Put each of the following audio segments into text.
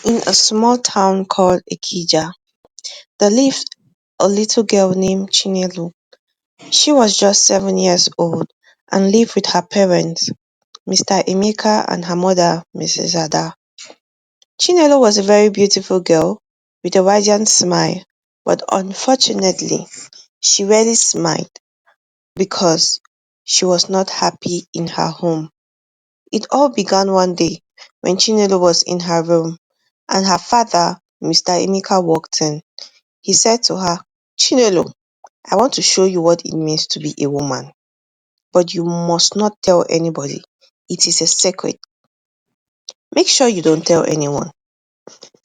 In a small town called Ikija, there lived a little girl named Chinelo. She was just 7 years old and lived with her parents, Mr. Emeka and her mother, Mrs. Ada. Chinelo was a very beautiful girl with a radiant smile, but unfortunately, she rarely smiled because she was not happy in her home. It all began one day when Chinelo was in her room and her father, Mr. Emeka, walked in. He said to her, "Chinelo, I want to show you what it means to be a woman, but you must not tell anybody. It is a secret. Make sure you don't tell anyone."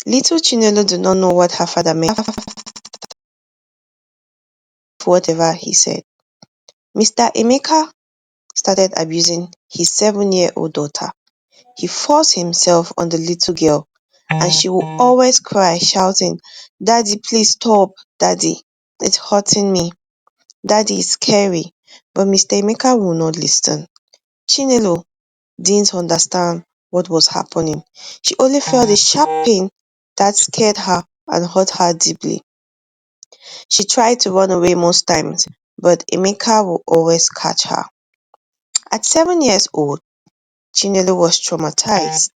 Little Chinelo did not know what her father meant for whatever he said. Mr. Emeka started abusing his 7-year-old daughter. He forced himself on the little girl and she would always cry, shouting, "Daddy, please stop. Daddy, it's hurting me. Daddy is scary." But Mr. Emeka would not listen. Chinelo didn't understand what was happening. She only felt a sharp pain that scared her and hurt her deeply. She tried to run away most times, but Emeka would always catch her. At 7 years old, Chinelo was traumatized.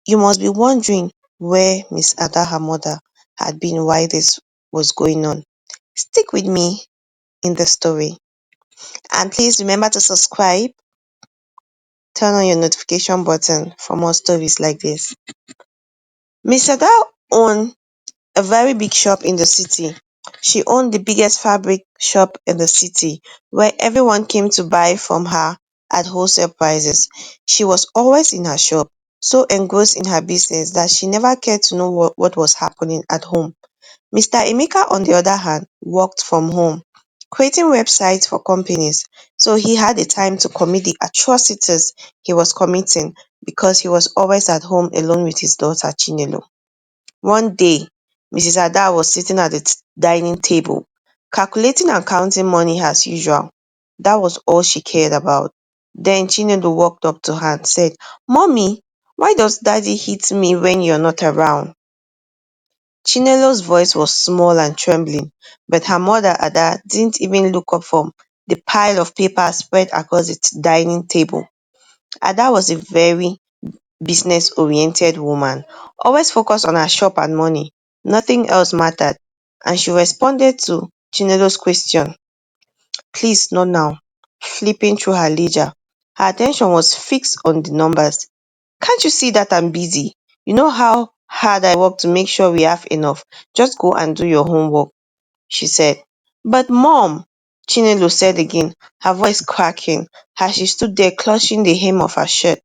You must be wondering where Miss Ada, her mother, had been while this was going on. Stick with me in the story. And please remember to subscribe, turn on your notification button for more stories like this. Miss Ada owned a very big shop in the city. She owned the biggest fabric shop in the city, where everyone came to buy from her at wholesale prices. She was always in her shop, so engrossed in her business that she never cared to know what was happening at home. Mr. Emeka, on the other hand, worked from home, creating websites for companies, so he had the time to commit the atrocities he was committing because he was always at home alone with his daughter Chinelo. One day, Mrs. Ada was sitting at the dining table, calculating and counting money as usual. That was all she cared about. Then Chinelo walked up to her and said, "Mommy, why does Daddy hit me when you're not around?" Chinelo's voice was small and trembling, but her mother Ada didn't even look up from the pile of papers spread across the dining table. Ada was a very business-oriented woman, always focused on her shop and money. Nothing else mattered, and she responded to Chinelo's question, "Please, not now," flipping through her ledger. Her attention was fixed on the numbers. "Can't you see that I'm busy? You know how hard I work to make sure we have enough. Just go and do your homework," she said. "But Mom," Chinelo said again, her voice cracking as she stood there clutching the hem of her shirt,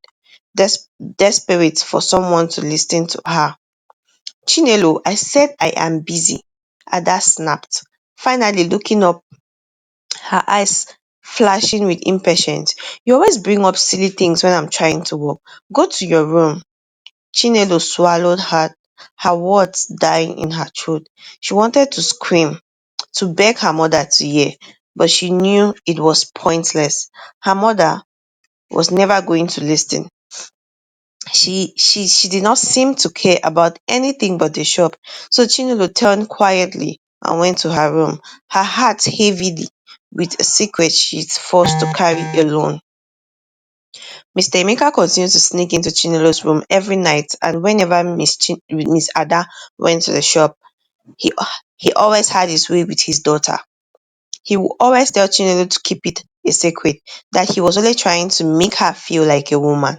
desperate for someone to listen to her. "Chinelo, I said I am busy," Ada snapped, finally looking up, her eyes flashing with impatience. "You always bring up silly things when I'm trying to work. Go to your room." Chinelo swallowed hard, her words dying in her throat. She wanted to scream, to beg her mother to hear, but she knew it was pointless. Her mother was never going to listen. She did not seem to care about anything but the shop, so Chinelo turned quietly and went to her room, her heart heavy with a secret she's forced to carry alone. Mr. Emeka continued to sneak into Chinelo's room every night, and whenever Miss Ada went to the shop, he he always had his way with his daughter. He would always tell Chinelo to keep it a secret, that he was only trying to make her feel like a woman.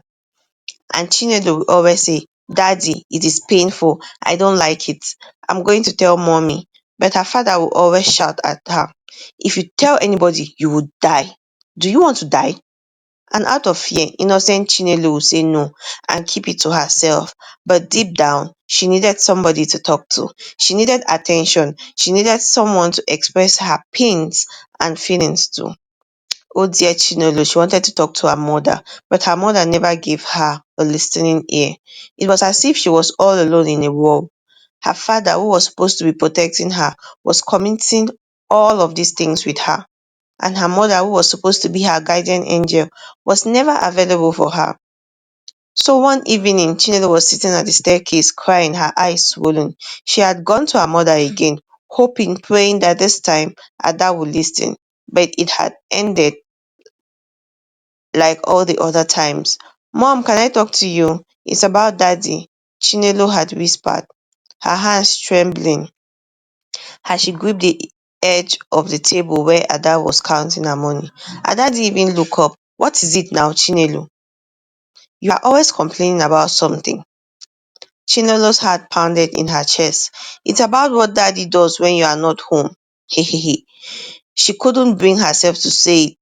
And Chinelo would always say, "Daddy, it is painful. I don't like it. I'm going to tell mommy." But her father would always shout at her, "If you tell anybody, you will die. Do you want to die?" And out of fear, innocent Chinelo would say no and keep it to herself. But deep down, she needed somebody to talk to. She needed attention. She needed someone to express her pains and feelings to. Oh dear Chinelo, she wanted to talk to her mother, but her mother never gave her a listening ear. It was as if she was all alone in a world. Her father, who was supposed to be protecting her, was committing all of these things with her. And her mother, who was supposed to be her guardian angel, was never available for her. So one evening, Chinelo was sitting at the staircase crying, her eyes swollen. She had gone to her mother again, hoping, praying that this time Ada would listen. But it had ended like all the other times. Mom, can I talk to you? It's about Daddy, Chinelo had whispered, her hands trembling as she gripped the edge of the table where Ada was counting her money. Ada didn't even look up. What is it now, Chinelo? You are always complaining about something. Chinelo's heart pounded in her chest. It's about what Daddy does when you are not home. Hehehe. She couldn't bring herself to say it.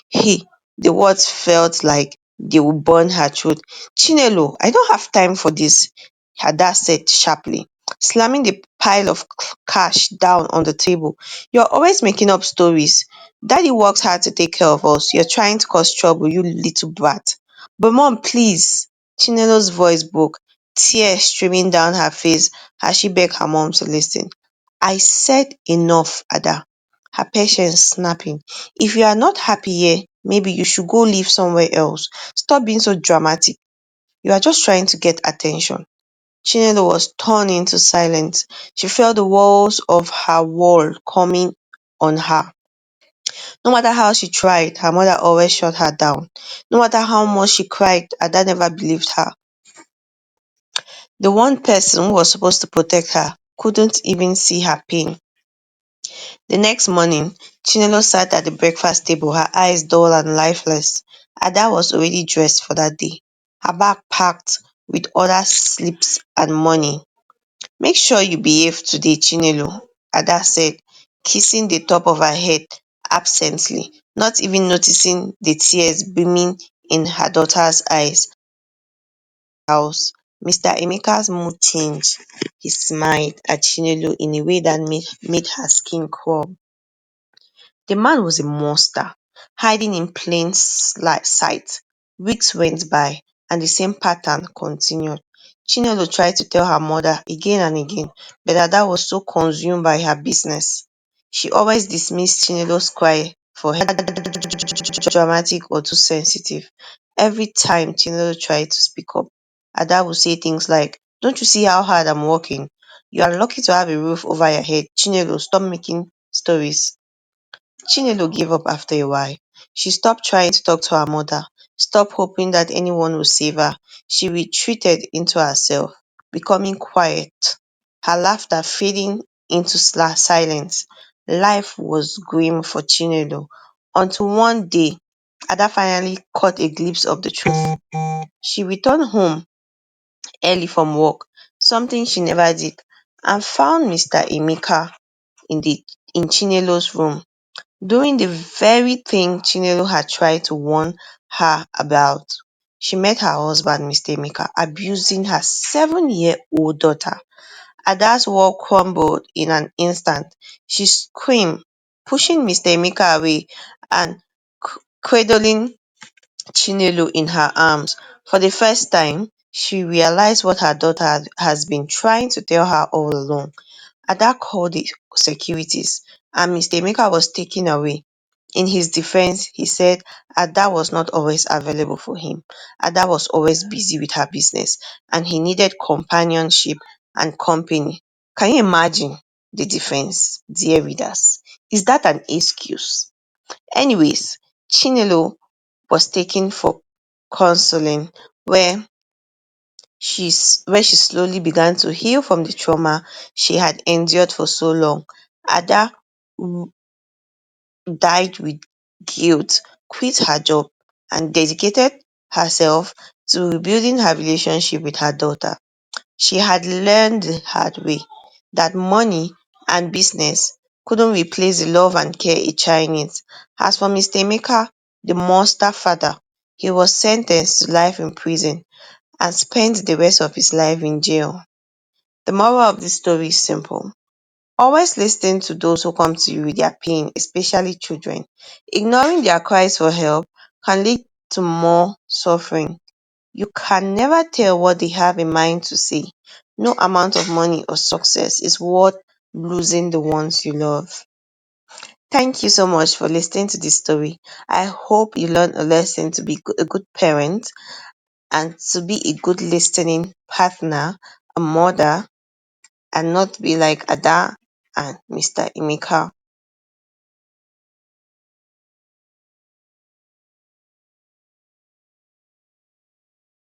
He, the words felt like they would burn her throat. Chinelo, I don't have time for this, her dad said sharply, slamming the pile of cash down on the table. You're always making up stories. Daddy works hard to take care of us. You're trying to cause trouble, you little brat. But mom, please. Chinelo's voice broke, tears streaming down her face as she begged her mom to listen. I said enough, Ada. Her patience snapping. If you are not happy here, maybe you should go live somewhere else. Stop being so dramatic. You are just trying to get attention. Chinelo was torn into silence. She felt the walls of her world coming on her. No matter how she tried, her mother always shut her down. No matter how much she cried, Ada never believed her. The one person who was supposed to protect her couldn't even see her pain. The next morning, Chinelo sat at the breakfast table, her eyes dull and lifeless. Ada was already dressed for that day, her bag packed with other slips and money. Make sure you behave today, Chinelo, Ada said, kissing the top of her head absently, not even noticing the tears beaming in her daughter's eyes. House, Mr. Emeka's mood changed. He smiled at Chinelo in a way that made her skin crawl. The man was a monster, hiding in plain sight. Weeks went by, and the same pattern continued. Chinelo tried to tell her mother again and again, but Ada was so consumed by her business. She always dismissed Chinelo's cry for her dramatic or too sensitive. Every time Chinelo tried to speak up, Ada would say things like, Don't you see how hard I'm working? You are lucky to have a roof over your head. Chinelo, stop making stories. Chinelo gave up after a while. She stopped trying to talk to her mother, stopped hoping that anyone would save her. She retreated into herself, becoming quiet, her laughter fading into silence. Life was grim for Chinelo until one day Ada finally caught a glimpse of the truth. She returned home early from work, something she never did, and found Mr. Emeka in the in Chinelo's room doing the very thing Chinelo had tried to warn her about. She met her husband, Mr. Emeka, abusing her 7-year-old daughter. Ada's world crumbled in an instant. She screamed, pushing Mr. Emeka away and cradling Chinelo in her arms. For the first time, she realized what her daughter has been trying to tell her all along. Ada called the securities, and Mr. Emeka was taken away. In his defense, he said Ada was not always available for him. Ada was always busy with her business, and he needed companionship and company. Can you imagine the defense, dear readers? Is that an excuse? Anyways, Chinelo was taken for counseling where she slowly began to heal from the trauma she had endured for so long. Ada died with guilt, quit her job, and dedicated herself to rebuilding her relationship with her daughter. She had learned the hard way that money and business couldn't replace the love and care a child needs. As for Mr. Emeka, the monster father, he was sentenced to life in prison and spent the rest of his life in jail. The moral of this story is simple. Always listen to those who come to you with their pain, especially children. Ignoring their cries for help can lead to more suffering. You can never tell what they have in mind to say. No amount of money or success is worth losing the ones you love. Thank you so much for listening to this story. I hope you learned a lesson to be a good parent and to be a good listening partner, a mother, and not be like Ada and Mr. Emeka.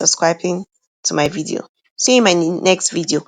Subscribing to my video. See you in my next video.